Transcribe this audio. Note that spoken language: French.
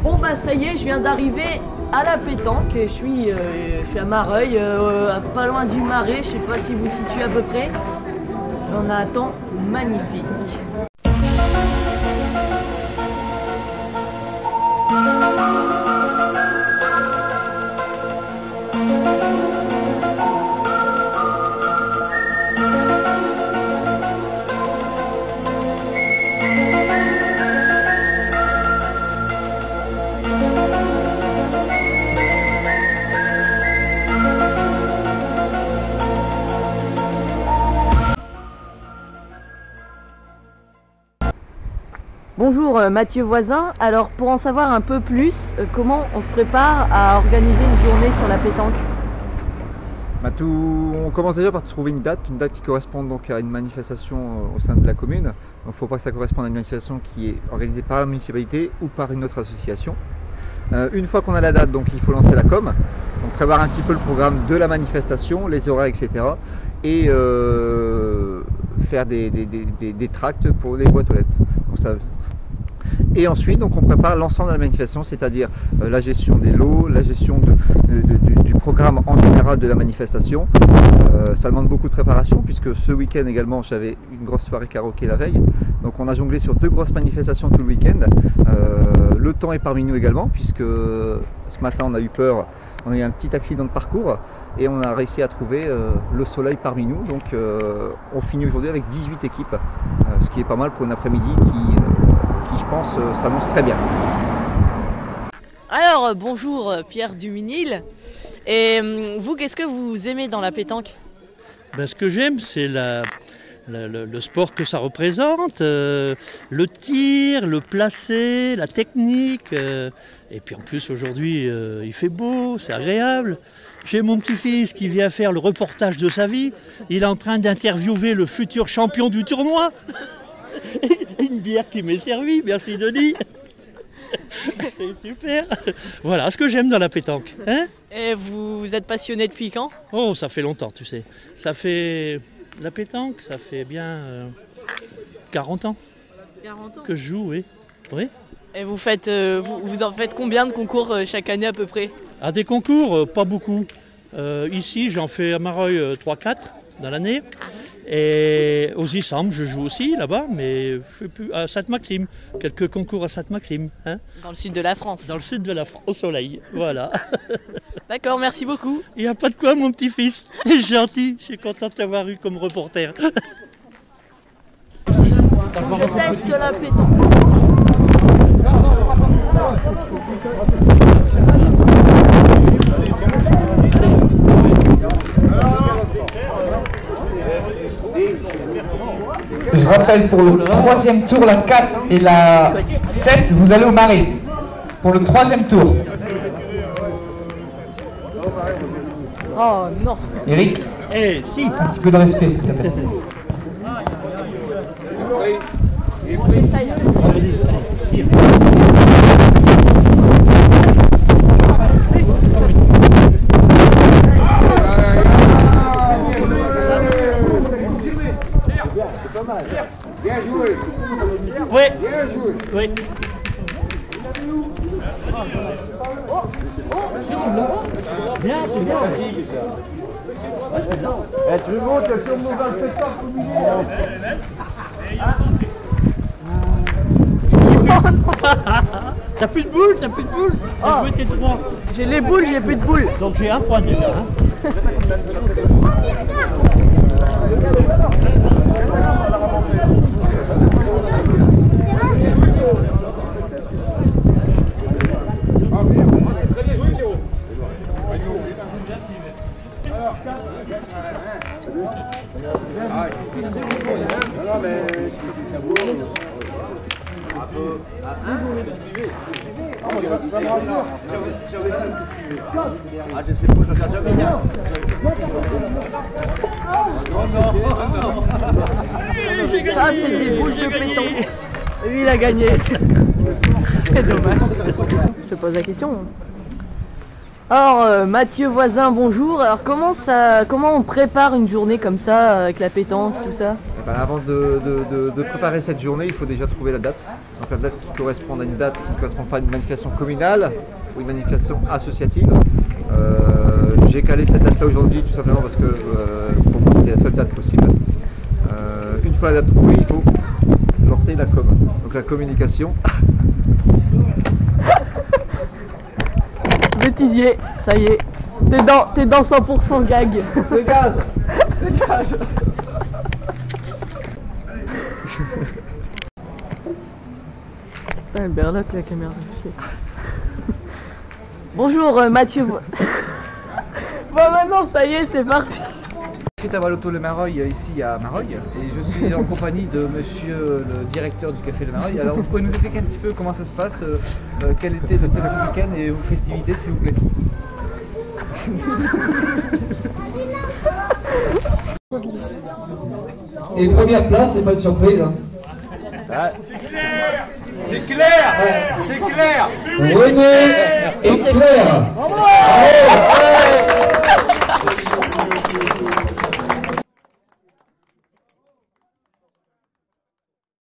Bon bah ça y est, je viens d'arriver à la pétanque, je suis à Mareuil, pas loin du Marais, je sais pas si vous situez à peu près. On a un temps magnifique. Bonjour Mathieu Voisin, alors pour en savoir un peu plus, comment on se prépare à organiser une journée sur la pétanque? On commence déjà par trouver une date qui correspond donc à une manifestation au sein de la commune. Donc il ne faut pas que ça corresponde à une manifestation qui est organisée par la municipalité ou par une autre association. Une fois qu'on a la date, donc il faut lancer la com, donc prévoir un petit peu le programme de la manifestation, les horaires, etc. Et faire des tracts pour les boîtes aux lettres. Donc ça... Et ensuite, donc, on prépare l'ensemble de la manifestation, c'est-à-dire la gestion des lots, la gestion du programme en général de la manifestation. Ça demande beaucoup de préparation, puisque ce week-end également, j'avais une grosse soirée karaoké la veille. Donc on a jonglé sur 2 grosses manifestations tout le week-end. Le temps est parmi nous également, puisque ce matin, on a eu peur, on a eu un petit accident de parcours, et on a réussi à trouver le soleil parmi nous. Donc on finit aujourd'hui avec 18 équipes, ce qui est pas mal pour une après-midi qui je pense s'annonce très bien. Alors bonjour Pierre Duminil, et vous, qu'est-ce que vous aimez dans la pétanque? Ce que j'aime, c'est le sport que ça représente, le tir, le placé, la technique, et puis en plus aujourd'hui il fait beau, c'est agréable. J'ai mon petit-fils qui vient faire le reportage de sa vie, il est en train d'interviewer le futur champion du tournoi. Une bière qui m'est servie, merci Denis. C'est super. Voilà ce que j'aime dans la pétanque. Hein? Et vous êtes passionné depuis quand? Oh, ça fait longtemps, tu sais. Ça fait... La pétanque, ça fait bien 40 ans. 40 ans que je joue, oui. Oui. Et vous en faites combien de concours chaque année à peu près? Ah, des concours, pas beaucoup. Ici, j'en fais à Mareuil 3-4 dans l'année. Et aux Issam, je joue aussi là-bas, mais je suis plus à Sainte-Maxime. Quelques concours à Sainte-Maxime. Hein? Dans le sud de la France. Dans le sud de la France, au soleil, voilà. D'accord, merci beaucoup. Il n'y a pas de quoi, mon petit-fils. C'est gentil, je suis content de t'avoir eu comme reporter. Je teste la pétanque. Je rappelle, pour le 3e tour, la 4 et la 7, vous allez au Marais. Pour le 3e tour. Oh non. Eric, Si. un petit peu de respect, s'il te plaît. Bien joué. Oui. Bien joué. Oui. Bien, c'est bien. Tu veux monter sur mon 27 ans pour T'as plus de boules, t'as plus de boules. T'as joué tes 3. J'ai les boules, j'ai plus de boules. Donc j'ai un point déjà. Hein. Je sais pas, je regarde jamais. Ça, c'est des boules de pétanque. Lui, il a gagné. C'est dommage. Je te pose la question. Alors, Mathieu Voisin, bonjour. Alors, comment on prépare une journée comme ça, avec la pétanque, tout ça? Avant de préparer cette journée, il faut déjà trouver la date. Donc la date qui correspond à une date qui ne correspond pas à une manifestation communale ou une manifestation associative. J'ai calé cette date-là aujourd'hui tout simplement parce que pour moi c'était la seule date possible. Une fois la date trouvée, il faut lancer la com, donc la communication. Bêtisier, ça y est. T'es dans 100% gag. Dégage. Dégage. Putain, elle berloque la caméra. Bonjour Mathieu. Bon maintenant ça y est, c'est parti. Je suis à Valotto Le Mareuil ici à Mareuil et je suis en compagnie de monsieur le directeur du café Le Mareuil. Alors vous pouvez nous expliquer un petit peu comment ça se passe, quel était le thème du week-end et vos festivités s'il vous plaît. Et première place, c'est pas une surprise. Hein. C'est clair. C'est clair. René et Claire. Bravo.